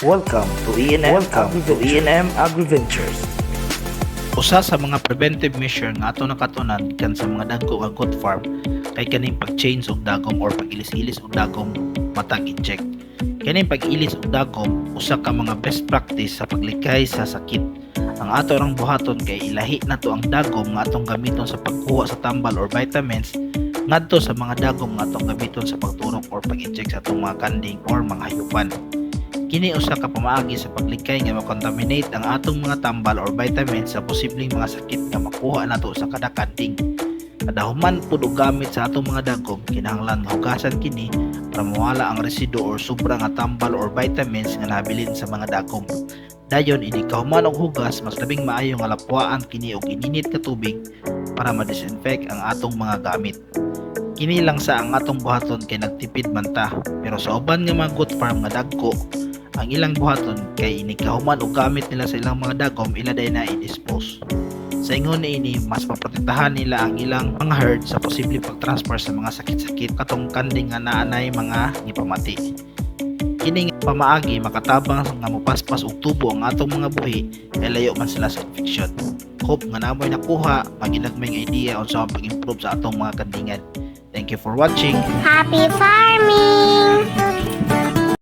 Welcome to E&M Agri-Ventures. Usa sa mga preventive measure nga ato nakatunan kan sa mga dagko nga goat farm kay kaning pag-change og dagom or pag-ilis-ilis og dagom matag inject. Kaning pag-ilis og dagom usa ka mga best practice sa paglikay sa sakit. Ang ato rang buhaton kay ilahi nato ang dagom nga atong gamiton sa pagkuha sa tambal or vitamins ngadto sa mga dagom nga atong gamiton sa pagturok or pag-inject sa atong mga kanding or mga hayupan. Kini usa ka pamaagi sa paglikay nga makontaminate ang atong mga tambal or vitamins sa posibleng mga sakit nga makuha nato sa kada kanding. Kada human pud og gamit sa atong mga dagom, kinahanglan hugasan kini para mawala ang residu or sobra nga tambal or vitamins nga nabilin sa mga dagom. Dayon ini kahuman og hugas, mas labing maayo nga lapwaan kini og ininit ka tubig para ma-disinfect ang atong mga gamit. Kini lang sa ang atong buhaton kay nagtipid man ta, pero sa uban nga mga goat farm nga dagko, ang ilang buhaton kay ini kahuman og gamit nila sa ilang mga dagom ila day na i-dispose. Sa ingon ini mas maprotektahan nila ang ilang mga herd sa posibleng pag-transfer sa mga sakit-sakit katong kanding nga naanay mga gipamati. Kini nga pamaagi makatabang nga mopaspas og tubo ang atong mga buhi kay layo man sila sa infection. Hope nga namoy nakuha maginagmay idea on sa pag-improve sa atong mga kandingan. Thank you for watching. Happy farming!